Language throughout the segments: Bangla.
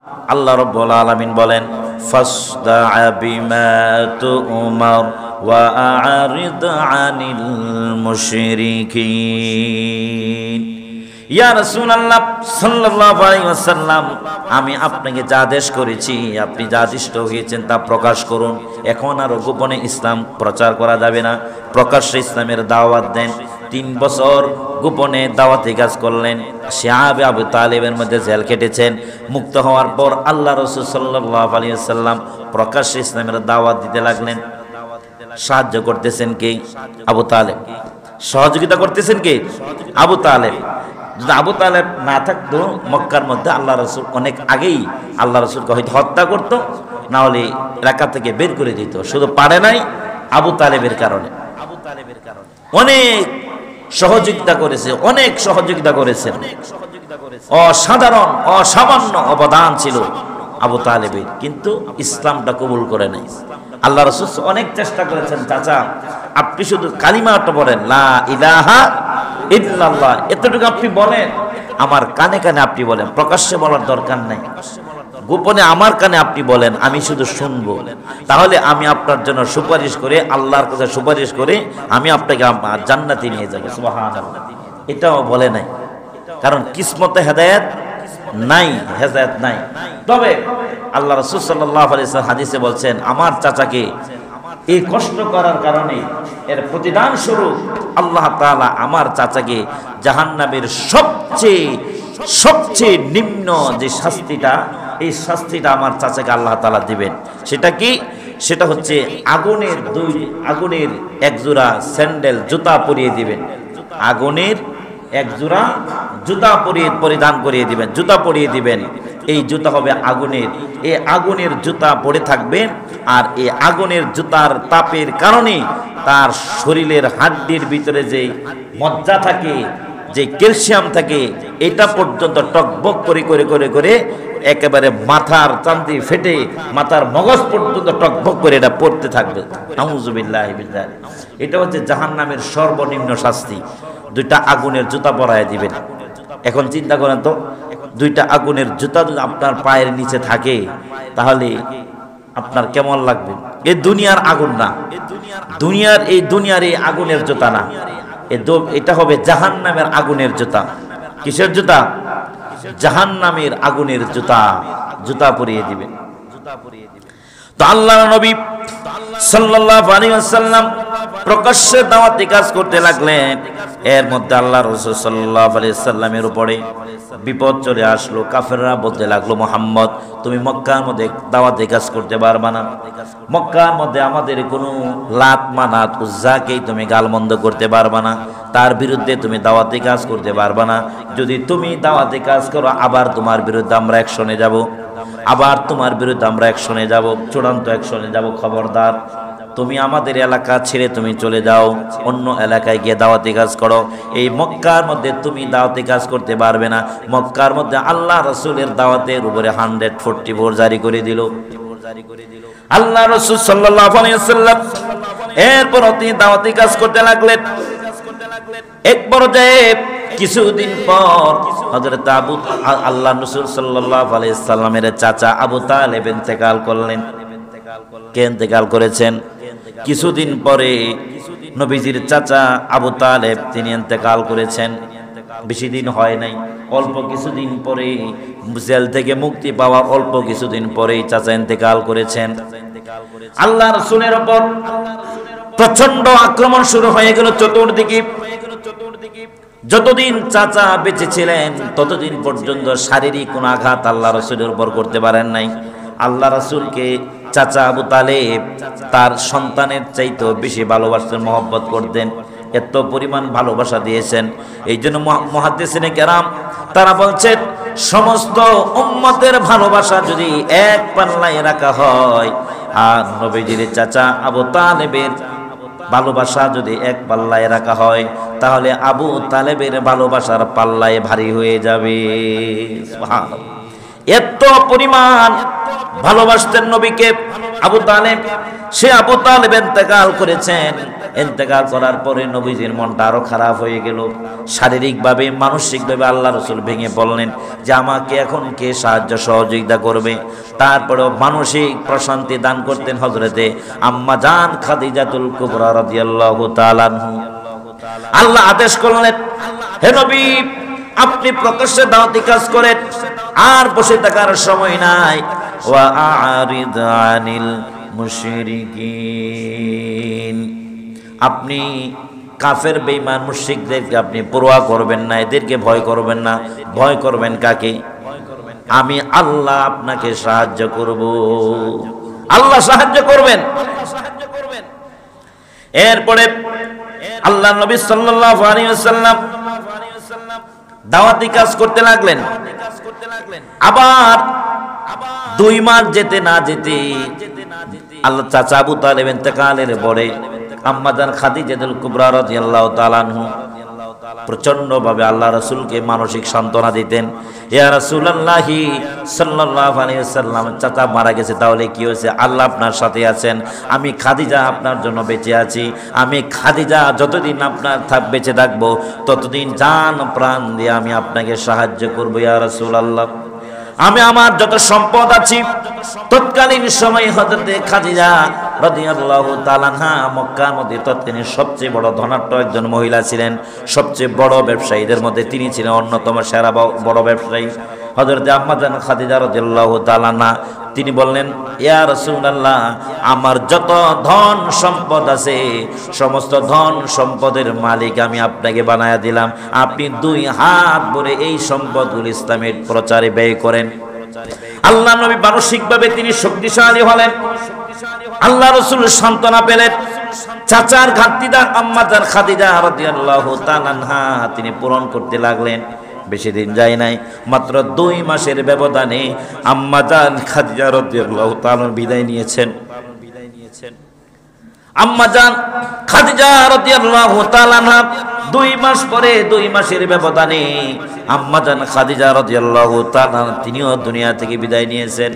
আল্লাহ রাব্বুল আলামিন বলেন ফাসদা বিমা তুমার ওয়া আ'রিদ আনিল মুশরিকিন। ইয়া রাসূলুল্লাহ সাল্লাল্লাহু আলাইহি ওয়াসাল্লাম, আমি আপনাকে যা আদেশ করেছি, আপনি যা আদিষ্ট হয়েছেন তা প্রকাশ করুন। এখন আর গোপনে ইসলাম প্রচার করা যাবে না, প্রকাশ্যে ইসলামের দাওয়াত দেন। 3 বছর গোপনে দাওয়াতি কাজ করলেন। সাহাবে আবু তালেবের মধ্যে জেল কেটেছেন। মুক্ত হওয়ার পর আল্লাহ রাসূল সাল্লাল্লাহু আলাইহি ওয়াসাল্লাম প্রকাশ্যে ইসলামের দাওয়াত দিতে লাগলেন। সাহায্য করতেছেন কে? আবু তালেব। সহযোগিতা করতেছেন কে? আবু তালেব। যদি আবু তালেব না থাকতো মক্কার মধ্যে আল্লাহ রাসূল অনেক আগেই আল্লাহ রাসূলকে হয়তো হত্যা করত, না হলে এলাকা থেকে বের করে দিত। শুধু পারে নাই আবু তালেবের কারণে। অনেক সহযোগিতা করেছে, অনেক সহযোগিতা করেছেন। অসাধারণ অসামান্য অবদান ছিল আবু তালেবের, কিন্তু ইসলামটা কবুল করে নাই। আল্লাহ রাসূল অনেক চেষ্টা করেছেন, চাচা আপনি শুধু কালিমাটা বলেন, লা ইলাহা ইল্লাল্লাহ, এতটুকু আপনি বলেন, আমার কানে কানে আপনি বলেন, প্রকাশ্যে বলার দরকার নাই, গোপনে আমার কানে আপনি বলেন, আমি শুধু শুনবো। তাহলে আমি আপনার জন্য সুপারিশ করে, আল্লাহর কাছে সুপারিশ করে আমি আপনাকে জান্নাতে নিয়ে যাব। সুবহানাল্লাহ। এটাও বলে নাই, কারণ কিসমতে হেদায়েত নাই, হেদায়েত নাই। তবে আল্লাহ রাসূল সাল্লাল্লাহু আলাইহি ওয়াসাল্লাম হাদিসে বলছেন, আমার চাচাকে এই কষ্ট করার কারণে এর প্রতিদান স্বরূপ আল্লাহ তাআলা আমার চাচাকে জাহান্নামের সবচেয়ে নিম্ন যে শাস্তিটা, এই শাস্তিটা আমার চাচাকে আল্লাহ তাআলা দিবেন। সেটা কি? সেটা হচ্ছে আগুনের এক জোড়া স্যান্ডেল, জুতা পরিয়ে দিবেন। আগুনের এক জোড়া জুতা পরিধান করিয়ে দিবেন, জুতা পরিয়ে দিবেন। এই জুতা হবে আগুনের। এই আগুনের জুতা পরে থাকবে, আর এই আগুনের জুতার তাপের কারণে তার শরীরের হাড্ডির ভিতরে যে মজ্জা থাকে, যে ক্যালসিয়াম থাকে, এটা পর্যন্ত টকবক করে করে করে করে একেবারে মাথার চান্দি ফেটে মাথার মগজ পর্যন্ত টকবক করে এটা পড়তে থাকবে। নাউযুবিল্লাহি বিল্লাহ। এটা হচ্ছে জাহান্নামের সর্বনিম্ন শাস্তি। 2টা আগুনের জুতা পরায় দিবেন। এখন চিন্তা করেন তো, 2টা আগুনের জুতা যদি আপনার পায়ের নিচে থাকে, তাহলে আপনার কেমন লাগবে? এই দুনিয়ার আগুন না, দুনিয়ার এই আগুনের জুতা না, এটা হবে জাহান্নামের আগুনের জুতা। কিসের জুতা? জাহান্নামের আগুনের জুতা পরিয়ে দিবেন। তো আল্লাহর নবী সাল্লাল্লাহু আলাইহি ওয়াসাল্লাম প্রকাশ্যে দাওয়াতি কাজ করতে লাগলেন। এর মধ্যে আল্লাহ রাসূল সাল্লাল্লাহু আলাইহি ওয়াসাল্লামের উপরে বিপদ চলে আসলো। কাফেররা বলতে লাগলো, মুহাম্মদ তুমি মক্কার মধ্যে দাওয়াতি কাজ করতে পারবা না। মক্কার মধ্যে আমাদের কোনো লাত মানাত উজ্জাকেই তুমি গালমন্দ করতে পারবা না, তার বিরুদ্ধে তুমি দাওয়াতি কাজ করতে পারবা না। যদি তুমি দাওয়াতি কাজ করো, আবার তোমার বিরুদ্ধে আমরা অ্যাকশনে যাব, আবার তোমার বিরুদ্ধে আমরা অ্যাকশনে যাব, চূড়ান্ত অ্যাকশনে যাব। খবরদার, তুমি আমাদের এলাকা ছেড়ে তুমি চলে যাও, অন্য এলাকায় গিয়ে দাওয়াতি কাজ করো। এই মক্কার মধ্যে তুমি দাওয়াতি কাজ করতে পারবে না। মক্কার মধ্যে আল্লাহ রাসূলের দাওয়াতের উপরে 144 জারি করে দিল আল্লাহ রাসূল সাল্লাল্লাহু আলাইহি ওয়াসাল্লাম। এরপর তিনি দাওয়াতি কাজ করতে লাগলেন। এক পর্যায়ে কিছুদিন পর হযরত আল্লাহ রাসূল সাল্লাল্লাহু আলাইহি ওয়াসাল্লামের চাচা আবু তালেব ইন্তেকাল করলেন। কে ইন্তেকাল করেছেন? কিছুদিন পরে নবীজির চাচা আবু তালেব তিনি ইন্তেকাল করেছেন। বেশি দিন হয় নাই, অল্প কিছুদিন পরে জেল থেকে মুক্তি পাওয়া অল্প কিছুদিন পরেই চাচা ইন্তেকাল করেছেন। আল্লাহ রাসূলের উপর প্রচন্ড আক্রমণ শুরু হয়ে গেল চতুর্দিকে। যতদিন চাচা বেঁচে ছিলেন ততদিন পর্যন্ত শারীরিক কোন আঘাত আল্লাহ রাসূলের উপর করতে পারেন নাই। আল্লাহ রাসূলকে চাচা আবু তালেব তার সন্তানের চাইতেও বেশি ভালোবাসতেন, মহব্বত করতেন। এত পরিমাণ ভালোবাসা দিয়েছেন। এই জন্য মুহাদ্দিসিনে কেরাম তারা বলছেন, সমস্ত উম্মতের ভালোবাসা যদি এক পাল্লায় রাখা হয়, আর নবীজির চাচা আবু তালেবের ভালোবাসা যদি এক পাল্লায় রাখা হয়, তাহলে আবু তালেবের ভালোবাসার পাল্লায় ভারী হয়ে যাবে। সুবহানাল্লাহ। এত পরিমাণ ভালোবাসতেন নবীকে। আবু তালেব, সে আবু তালেব ইন্তেকাল করেছেন। ইন্তেকাল করার পরে নবীজির মনটা আরো খারাপ হয়ে গেল। শারীরিকভাবে মানসিকভাবে আল্লাহ রাসূল ভেঙে পড়লেন যে আমাকে এখন কে সাহায্য সহযোগিতা করবে। তারপরেও মানসিক প্রশান্তি দান করতেন হযরতে আম্মা জান খাদিজাতুল কুবরা রাদিয়াল্লাহু তাআলা আনহা। আল্লাহ আদেশ করলেন, হে নবী, আপনি প্রকাশ্যে দাওয়াতি কাজ করেন, আর বসে থাকার সময় নাই। ওয়া আ'রিদ আনিল মুশরিকিন, আপনি কাফের বেঈমান মুশরিকদেরকে আপনি পরোয়া করবেন না, এদেরকে ভয় করবেন না। ভয় করবেন কাকে? আমি আল্লাহ আপনাকে সাহায্য করব। আল্লাহ সাহায্য করবেন। এরপরে আল্লাহ নবী সাল্লাল্লাহু আলাইহি ওয়াসাল্লাম দাওয়াতি কাজ করতে লাগলেন। আবার 2 মাস যেতে না যেতে আল্লাহ চাচা আবু তালেব ইন্তেকালের পরে আম্মা জান খাদিজাতুল কুবরা রাদিয়াল্লাহু তাআলা আনহা প্রচন্ড ভাবে আল্লাহ রাসূলকে মানসিক সান্ত্বনা দিতেন। ইয়া রাসূলুল্লাহি সাল্লাল্লাহু আলাইহি ওয়াসাল্লাম, চাচা মারা গেছে, তাহলে কি হয়েছে? আল্লাহ আপনার সাথে আছেন। আমি খাদিজা আপনার জন্য বেঁচে আছি। আমি খাদিজা যতদিন আপনার বেঁচে থাকবো ততদিন জান প্রাণ দিয়ে আমি আপনাকে সাহায্য করব ইয়া রাসূলুল্লাহ। আমি আমার যত সম্পদ আছে তৎকালীন সময় হযরতে খাদিজা রাদিয়াল্লাহু তাআলা আনহা মক্কার মধ্যে তৎকালীন সবচেয়ে বড় ধনাঢ্য একজন মহিলা ছিলেন। সবচেয়ে বড় ব্যবসায়ীদের মধ্যে তিনি ছিলেন অন্যতম সেরা বড় ব্যবসায়ী। হযরতে আম্মা জান খাদিজা রাদিয়াল্লাহু তাআলা আনহা তিনি বললেন, ইয়া রাসূলুল্লাহ, আমার যত ধন সম্পদ আছে সমস্ত ধন সম্পদের মালিক আমি আপনাকে বানায়া দিলাম। আপনি 2 হাত ভরে এই সম্পদগুলো ইসলামের প্রচারে ব্যয় করেন। আল্লাহ নবী মানসিকভাবে তিনি শক্তিশালী হলেন। আল্লাহ রাসূল সান্ত্বনা পেলেন। চাচার ঘাটতিটা আম্মা জান খাদিজা রাদিয়াল্লাহু তাআলা আনহা তিনি পূরণ করতে লাগলেন। বেশি দিন যায় নাই, মাত্র 2 মাসের ব্যবধানে আম্মা জান খাদিজা রাদিয়াল্লাহু তাআলা বিদায় নিয়েছেন। আম্মা জান খাদিজা রাদিয়াল্লাহু তাআলা 2 মাস পরে 2 মাসের ব্যবধানে আম্মা জান খাদিজা রাদিয়াল্লাহু তাআলা তিনিও দুনিয়া থেকে বিদায় নিয়েছেন।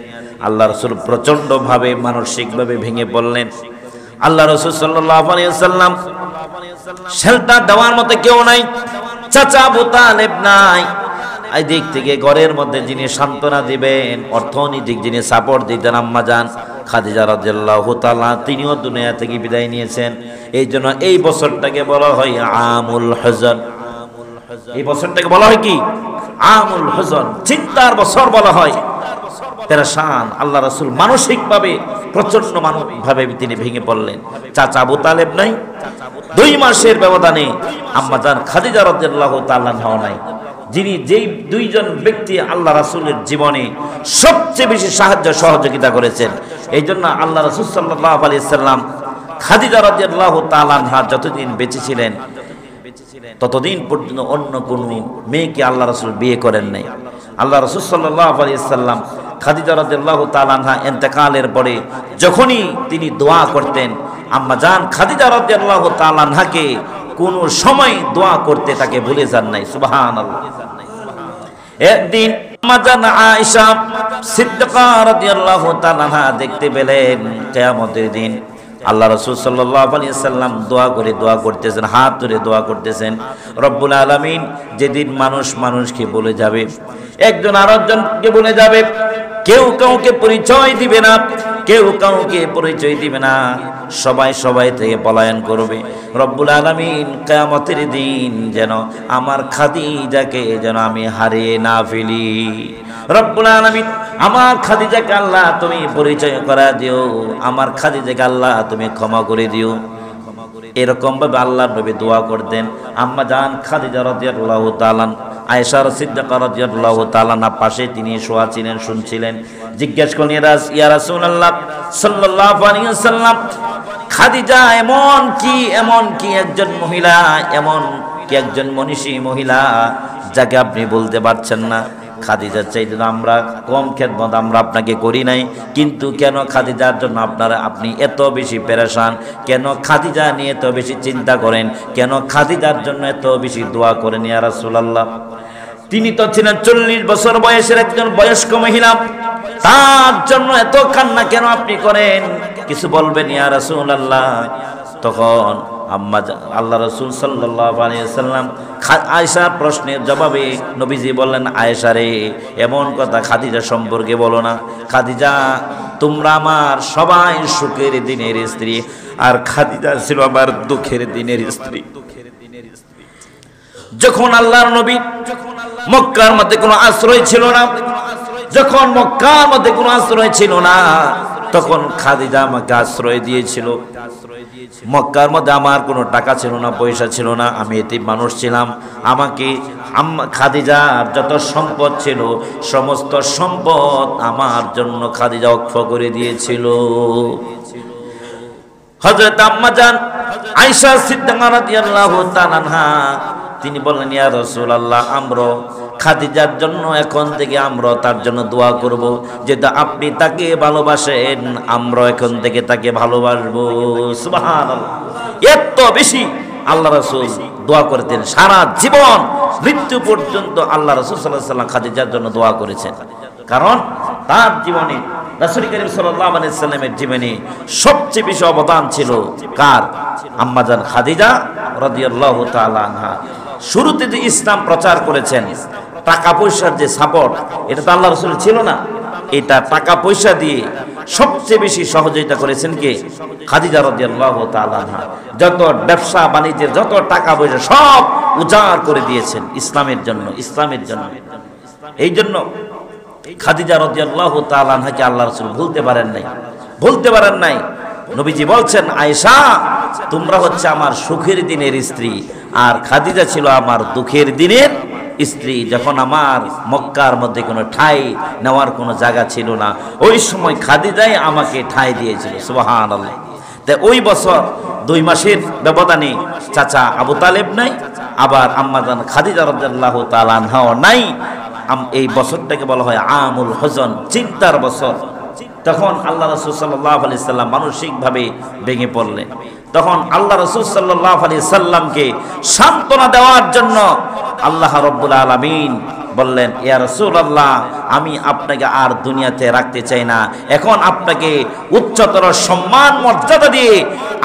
আল্লাহ রাসূল প্রচন্ড ভাবে মানসিকভাবে ভেঙে পড়লেন। আল্লাহ রাসূল সাল্লাল্লাহু আলাইহি ওয়াসাল্লাম শেল্টার দেওয়ার মতো কেউ নাই। চাচা আবু তালেব নাই। এই দিক থেকে ঘরের মধ্যে যিনি সান্ত্বনা দিবেন, অর্থনৈতিক যিনি সাপোর্ট দিতেন আম্মা জান খাদিজা রাদিয়াল্লাহু তাআলা তিনিও দুনিয়া থেকে বিদায় নিয়েছেন। এই জন্য এই বছরটাকে বলা হয় আমুল হুজন। এই বছরটাকে বলা হয় কি? আমুল হুজন, চিন্তার বছর বলা হয়। পেরেশান আল্লাহ রাসূল মানসিকভাবে প্রচন্ড ভাবে তিনি ভেঙে পড়লেন। চাচা আবু তালেব নাই, 2 মাসের ব্যবধানে আম্মা জান খাদিজা রাদিয়াল্লাহু তাআলা নাই, যিনি যেই 2 জন ব্যক্তি আল্লাহ রাসূলের জীবনে সবচেয়ে বেশি সাহায্য সহযোগিতা করেছেন। এই জন্য আল্লাহ রাসূল সাল্লাল্লাহু আলাইহি সাল্লাম খাদিজা রাদিয়াল্লাহু তাআলা যতদিন বেঁচে ছিলেন ততদিন পর্যন্ত অন্য কোনো মেয়েকে আল্লাহ রাসূল বিয়ে করেন নাই। আল্লাহ রাসূল সাল্লাল্লাহু আলাইহি সাল্লাম খাদিজা রাদিয়াল্লাহু তাআলা ইন্তেকালের পরে যখনই তিনি দোয়া করতেন, আম্মা জান খাদিজা রাদিয়াল্লাহু তাআলা আনহাকে কোন সময় দোয়া করতে তাকে ভুলে যান নাই। সুবহানাল্লাহ। একদিন আম্মা জান আয়েশা সিদ্দিকা রাদিয়াল্লাহু তাআলা আনহা দেখতে পেলেন কিয়ামতের দিন আল্লাহ রাসূল সাল্লাল্লাহু আলাইহি সাল্লাম দোয়া করতেছেন, হাত ধরে দোয়া করতেছেন। রব্বুল আলামিন যেদিন মানুষ মানুষকে বলে যাবে, একজন আরেকজনকে বলে যাবে, কেউ কাউকে পরিচয় দিবে না, কেউ কাউকে পরিচয় দিবে না, সবাই সবাই থেকে পলায়ন করবে। রব্বুল আলামিন কিয়ামতের দিন যেন আমার খাদিজাকে যেন আমি হারিয়ে না ফেলি। রব্বুল আলামিন আমার খাদিজাকে আল্লাহ তুমি পরিচয় করা দিও, আমার খাদিজাকে আল্লাহ তুমি ক্ষমা করে দিও। এরকম ভাবে আল্লাহর নবী দোয়া করতেন। আম্মা জান খাদিজা রাদিয়াল্লাহু তাআলা আয়েশা সিদ্দিকা রাদিয়াল্লাহু তাআলা পাশে তিনি শোয়া ছিলেন, শুনছিলেন। জিজ্ঞেস করলেন, ইয়া রাসূলুল্লাহ সাল্লাল্লাহু আলাইহি ওয়াসাল্লাম, খাদিজা এমন কি একজন মহিলা, এমন কি একজন মনীষী মহিলা যাকে আপনি বলতে পারছেন না? খাদিজার চাইতে আমরা কম খেদমত আমরা আপনাকে করি নাই, কিন্তু কেন খাদিজার জন্য আপনি এত বেশি পেরেশান, কেন খাদিজা নিয়ে এত বেশি চিন্তা করেন, কেন খাদিজার জন্য এত বেশি দোয়া করেন ইয়া রাসূলুল্লাহ? তিনি তো ছিলেন 40 বছর বয়সের একজন বয়স্ক মহিলা। তার জন্য এত কান্না কেন আপনি করেন? কিছু বলবেন ইয়া রাসূলুল্লাহ? তখন আল্লাহ রাসূল সাল্লাল্লাহু আলাইহি ওয়াসাল্লাম আয়েশার প্রশ্নের জবাবে নবীজি বললেন, আয়েশা রে, এমন কথা খাদিজা সম্পর্কে বলো না। খাদিজা তোমরা আমার সবাই সুখের দিনের স্ত্রী, আর খাদিজা ছিল আমার দুঃখের দিনের স্ত্রী। যখন আল্লাহর নবী মক্কার মধ্যে কোনো আশ্রয় ছিল না, যখন মক্কার মধ্যে কোনো আশ্রয় ছিল না, তখন খাদিজা আমাকে আশ্রয় দিয়েছিল। মক্কার মধ্যে আমার কোনো টাকা ছিল না, পয়সা ছিল না, আমি এতিম মানুষ ছিলাম। আমাকে খাদিজার যত সম্পদ ছিল সমস্ত সম্পদ আমার জন্য খাদিজা ওয়াকফ করে দিয়েছিল। হযরত আম্মা জান আয়েশা সিদ্দিকা রাদিয়াল্লাহু তাআলা আনহা তিনি বললেন, ইয়া রাসূলুল্লাহ, আমরা খাদিজার জন্য এখন থেকে আমরা তার জন্য দোয়া করব, যেটা আপনি তাকে ভালোবাসেন আমরা এখন থেকে তাকে ভালোবাসবো। সুবহানাল্লাহ, এত বেশি আল্লাহ রাসূল দোয়া করতেন। সারা জীবন মৃত্যু পর্যন্ত আল্লাহ রাসূল সাল্লাল্লাহু আলাইহি ওয়াসাল্লাম খাদিজার জন্য দোয়া করেছেন। কারণ তার জীবনে, রাসূল করিম সাল্লাল্লাহু আলাইহি ওয়াসাল্লামের জীবনে সবচেয়ে বেশি অবদান ছিল কার? আম্মা জান খাদিজা রাদিয়াল্লাহু তাআলা আনহা। শুরুতে যে ইসলাম প্রচার করেছেন, টাকা পয়সার যে সাপোর্ট, এটা তো আল্লাহ রাসূল ছিল না। এটা টাকা পয়সা দিয়ে সবচেয়ে বেশি সহযোগিতা করেছেন কে? খাদিজা রাদিয়াল্লাহু তাআলা আনহা। যত ব্যবসা বাণিজ্যের যত টাকা পয়সা সব উজাড় করে দিয়েছেন ইসলামের জন্য, ইসলামের জন্য। এই জন্য খাদিজা রাদিয়াল্লাহু তাআলা আনহাকে আল্লাহ রাসূল ভুলতে পারেন নাই, ভুলতে পারেন নাই। নবীজি বলছেন, আয়েশা তোমরা হচ্ছে আমার সুখের দিনের স্ত্রী, আর খাদিজা ছিল আমার দুঃখের দিনের স্ত্রী। যখন আমার মক্কার মধ্যে কোনো ঠাই নেওয়ার কোনো জায়গা ছিল না, ওই সময় খাদিজাই আমাকে ঠাই দিয়েছিল। সুবহানাল্লাহ। তাই ওই বছর 2 মাসের ব্যবধানে চাচা আবু তালেব নাই, আবার আম্মা জান খাদিজা রাদিয়াল্লাহু তাআলা আনহাও নাই। এই বছরটাকে বলা হয় আমুল হুজন, চিন্তার বছর। তখন আল্লাহ রাসূল সাল্লাল্লাহু আলাইহি সাল্লাম মানসিকভাবে ভেঙে পড়লেন। তখন আল্লাহ রাসূল সাল্লাল্লাহু আলাইহি সাল্লামকে সান্ত্বনা দেওয়ার জন্য আল্লাহ রাব্বুল আলামিন বললেন, ইয়া রাসূলুল্লাহ, আমি আপনাকে আর দুনিয়াতে রাখতে চাই না। এখন আপনাকে উচ্চতর সম্মান মর্যাদা দিয়ে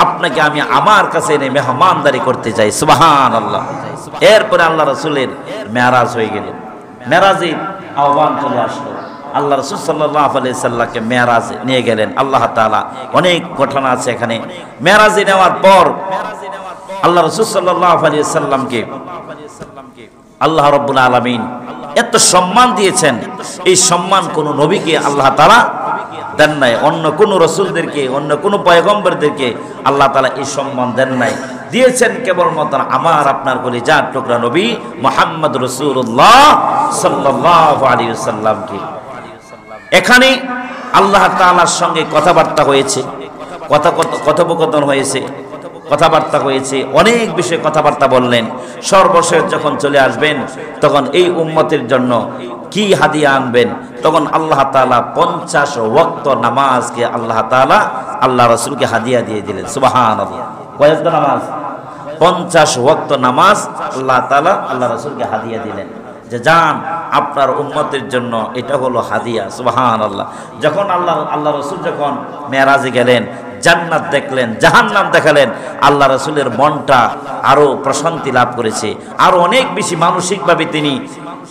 আপনাকে আমি আমার কাছে এনে মেহমানদারি করতে চাই। সুবহানাল্লাহ। এরপরে আল্লাহ রাসূলের মেরাজ হয়ে গেল। মেরাজের আহ্বান চলে আসলো। আল্লাহ রাসূল সাল্লাল্লাহু আলাইহি সাল্লামকে মেরাজে নিয়ে গেলেন আল্লাহ তাআলা। অনেক ঘটনা আছে এখানে। মেরাজে নেওয়ার পর আল্লাহ রাসূল সাল্লাল্লাহু আলাইহি সাল্লামকে আল্লাহ রাব্বুল আলামিন এত সম্মান দিয়েছেন, এই সম্মান কোন নবীকে আল্লাহ তাআলা দেন নাই। অন্য কোন রাসূলদেরকে, অন্য কোন পয়গম্বরদেরকে আল্লাহ তাআলা এই সম্মান দেন নাই। দিয়েছেন কেবলমাত্র আমার আপনার কলিজার টুকরা নবী মুহাম্মদ রাসূলুল্লাহ সাল্লাল্লাহু আলাইহি ওয়াসাল্লামকে। এখানে আল্লাহ তাআলার সঙ্গে কথাবার্তা হয়েছে, কথোপকথন হয়েছে, কথাবার্তা হয়েছে, অনেক বিষয়ে কথাবার্তা বললেন। সর্বশেষ যখন চলে আসবেন তখন এই উম্মতের জন্য কি হাদিয়া আনবেন, তখন আল্লাহ তাআলা 50 ওয়াক্ত নামাজকে আল্লাহ তাআলা আল্লাহ রাসূলকে হাদিয়া দিয়ে দিলেন। সুবহানাল্লাহ। কয় ওয়াক্ত নামাজ? 50 ওয়াক্ত নামাজ আল্লাহ তাআলা আল্লাহ রাসূলকে হাদিয়া দিলেন, যে যান আপনার উম্মতের জন্য এটা হলো হাদিয়া। সুবহানাল্লাহ। যখন আল্লাহ রাসূল যখন মেরাজে গেলেন, জান্নাত দেখলেন, জাহান্নাম দেখালেন, আল্লাহ রাসূলের মনটা আরো প্রশান্তি লাভ করেছে, আরো অনেক বেশি মানসিকভাবে তিনি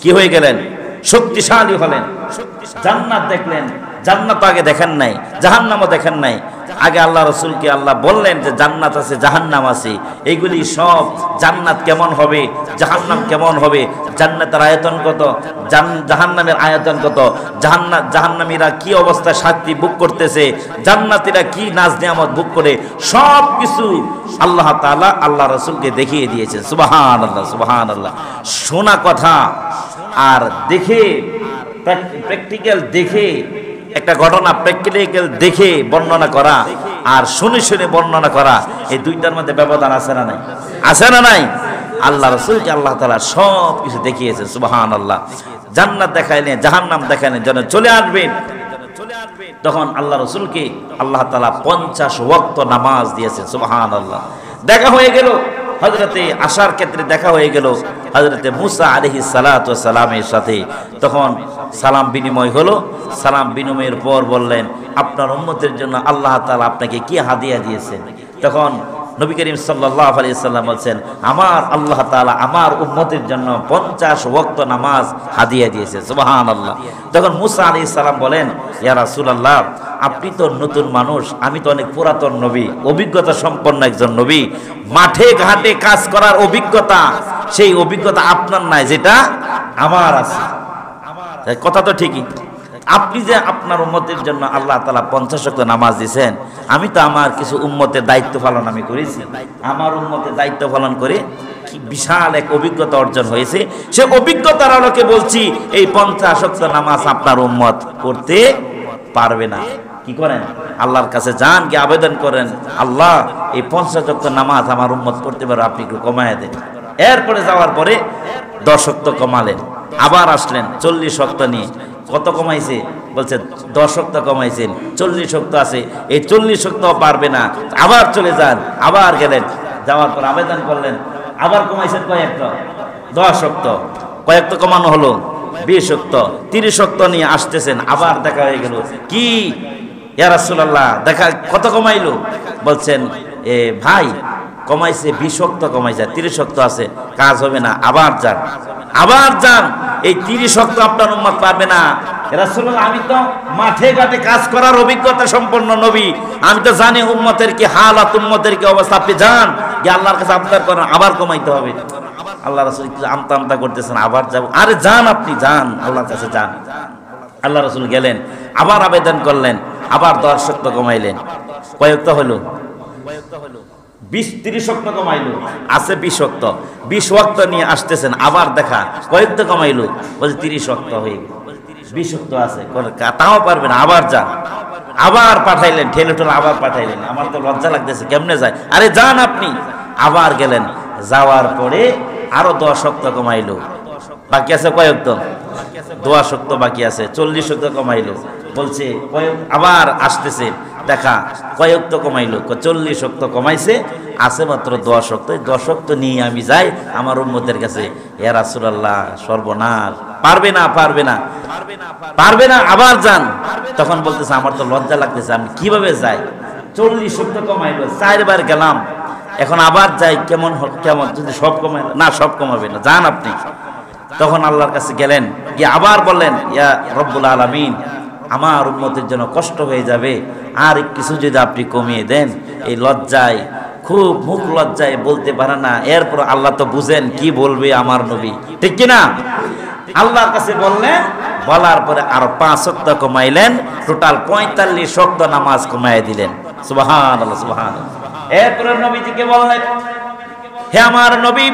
কি হয়ে গেলেন? শক্তিশালী হলেন। জান্নাত দেখলেন, জান্নাত আগে দেখেন নাই, জাহান্নামও দেখেন নাই। আগে আল্লাহ রাসূলকে আল্লাহ বললেন যে জান্নাত আছে, জাহান্নাম আছে, এইগুলি সব, জান্নাত কেমন হবে, জাহান্নাম কেমন হবে, জান্নাতের আয়তন কত, জাহান্নামের আয়তন কত, জাহান্নামীরা কি অবস্থায় শাস্তি ভোগ করতেছে, জান্নাতীরা কি নাজ নিয়ামত ভোগ করে, সব কিছু আল্লাহ তাআলা আল্লাহ রাসূলকে দেখিয়ে দিয়েছেন। সুবহানাল্লাহ, সুবহানাল্লাহ। শোনা কথা আর দেখে, প্র্যাকটিক্যাল দেখে একটা ঘটনা প্র্যাকটিক্যাল দেখে বর্ণনা করা আর শুনে শুনে বর্ণনা করা, এই দুইটার মধ্যে ব্যবধান আছে না নাই? আছে না নাই? আল্লাহ রাসূলকে আল্লাহ তাআলা সব কিছু দেখিয়েছে। সুবহানাল্লাহ। জান্নাত দেখাইলেন, জাহান্নাম দেখাইলেন, যেন চলে আসবেন। তখন আল্লাহ রাসূলকে আল্লাহ তাআলা 50 ওয়াক্ত নামাজ দিয়েছেন। সুবহানাল্লাহ। দেখা হয়ে গেল, হযরতে আশার ক্ষেত্রে দেখা হয়ে গেল, হযরতে মুসা আলাইহিস সালাতু ওয়াস সালামের সাথে। তখন সালাম বিনিময় হলো। সালাম বিনিময়ের পর বললেন, আপনার উম্মতের জন্য আল্লাহ তাআলা আপনাকে কি হাদিয়া দিয়েছেন? তখন নবী করিম সাল্লাল্লাহু আলাইহি সাল্লাম বলছেন, আমার আল্লাহ তাআলা আমার উম্মতের জন্য 50 ওয়াক্ত নামাজ হাদিয়া দিয়েছে। সুবহানাল্লাহ। তখন মুসা আলাইহিস সালাম বলেন, ইয়া রাসূলুল্লাহ, আপনি তো নতুন মানুষ, আমি তো অনেক পুরাতন নবী, অভিজ্ঞতা সম্পন্ন একজন নবী। মাঠে ঘাটে কাজ করার অভিজ্ঞতা, সেই অভিজ্ঞতা আপনার নাই, যেটা আমার আছে। কথা তো ঠিকই। আপনি যে আপনার উম্মতের জন্য আল্লাহ তাআলা 50 ওয়াক্ত নামাজ দিয়েছেন, আমি তো আমার কিছু উম্মতের দায়িত্ব পালন আমি করেছি। আমার উম্মতের দায়িত্ব পালন করে কি বিশাল এক অভিজ্ঞতা অর্জন হয়েছে। সে অভিজ্ঞতার আলোকে বলছি, এই 50 ওয়াক্ত নামাজ আপনার উম্মত করতে পারবে না। কি করেন? আল্লাহর কাছে যান, গিয়ে আবেদন করেন, আল্লাহ এই 50 ওয়াক্ত নামাজ আমার উম্মত করতে পারে, আপনি একটু কমায় দেন। এরপরে যাওয়ার পরে 10 ওয়াক্ত কমালেন। আবার আসলেন 40 ওয়াক্ত নিয়ে। কত কমাইছে? বলছে 10 ওয়াক্ত কমাইছেন, 40 ওয়াক্ত আছে, এই 40 ওয়াক্ত পারবে না, আবার চলে যান। আবার গেলেন, যাওয়ার পর আবেদন করলেন, আবার কমাইছেন কয়েকত? 10 ওয়াক্ত। কয়েকত কমানো হলো? 20 ওয়াক্ত। 30 ওয়াক্ত নিয়ে আসতেছেন, আবার দেখা হয়ে গেল, কি ইয়া রাসূলুল্লাহ দেখা কত কমাইলো? বলছেন, ভাই কমাইছে 20 ওয়াক্ত কমাইছে, 30 ওয়াক্ত আছে, কাজ হবে না, আবার যান। আবার যান, এই 30 ওয়াক্ত আপনার উম্মত পারবে না। রাসূলুল্লাহ, আমি তো মাঠে ঘাটে কাজ করার অভিজ্ঞতা সম্পন্ন নবী, আমি তো জানি উম্মতের কি হালাত, উম্মতের কি অবস্থা। আপনি যান, যে আল্লাহর কাছে আবদার করেন, আবার কমাইতে হবে। আল্লাহ রাসূল কিছু আমতা আমতা করতেছেন, আবার যাব। আরে যান, আপনি যান, আল্লাহর কাছে যান। আল্লাহ রাসূল গেলেন, আবার আবেদন করলেন, আবার 10 ওয়াক্ত কমাইলেন। কয়েকটা হলো? 20-30 ওয়াক্ত কমাইলো, আছে 20 ওয়াক্ত। 20 ওয়াক্ত নিয়ে আসতেছেন, আবার দেখা কয়েকটা কমাইলো, বলছে 30 ওয়াক্ত হয়ে গেল। 20 ওয়াক্ত আছে, তাও পারবে না, আবার যান। আবার পাঠাইলেন, ঠেলে ঠেলে আবার পাঠাইলেন। আমার তো লজ্জা লাগতেছে, কেমনে যায়? আরে যান আপনি। আবার গেলেন, যাওয়ার পরে আরো 10 ওয়াক্ত কমাইলো। বাকি আছে কয়েকটা? 10 ওয়াক্ত বাকি আছে, 40 ওয়াক্ত কমাইলো। বলছে আবার আসতেছে, দেখা কয়েকত কমাইলো, 40 ওয়াক্ত কমাইছে, আছে মাত্র 10 ওয়াক্ত। 10 ওয়াক্ত নিয়ে আমি যাই আমার উম্মতের কাছে, ইয়া রাসূলুল্লাহ সর্বনাশ, পারবে না, পারবে না, পারবে না, আবার যান। তখন বলতেছে, আমার তো লজ্জা লাগতেছে, আমি কিভাবে যাই? 40 ওয়াক্ত কমাইলো, 4 বার গেলাম, এখন আবার যাই, কেমন কেমন যদি সব কমাই না, সব কমাবে না, যান আপনি। তখন আল্লাহর কাছে গেলেন, গিয়ে আবার বললেন, ইয়া রব্বুল আলামিন, আমার উম্মতের জন্য কষ্ট হয়ে যাবে, আর কিছু যদি আপনি কমিয়ে দেন। এই লজ্জায়, খুব মুখ লজ্জায় বলতে পারে না। এরপর আল্লাহ তো বুঝেন কি বলবে আমার নবী, ঠিক কিনা? আল্লাহর কাছে বললেন, বলার পরে আরো 5 ওয়াক্ত কমাইলেন, টোটাল 45 ওয়াক্ত নামাজ কমায় দিলেন। সুবহানাল্লাহ, সুবহানাল্লাহ। এরপরে নবীজিকে বললেন, হে আমার নবী,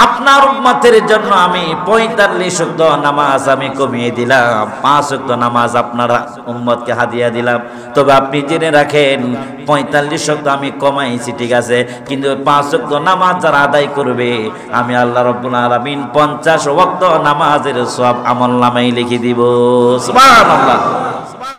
আপনার উম্মতের জন্য আমি 45 ওয়াক্ত নামাজ আমি কমিয়ে দিলাম, 5 ওয়াক্ত নামাজ আপনার উম্মতকে হাদিয়া দিলাম। তবে আপনি জেনে রাখেন, 45 ওয়াক্ত আমি কমাইছি, ঠিক আছে, কিন্তু 5 ওয়াক্ত নামাজ যারা আদায় করবে, আমি আল্লাহ রাব্বুল আলামিন 50 ওয়াক্ত নামাজের সওয়াব আমলনামায় লিখে দিব। সুবহানাল্লাহ।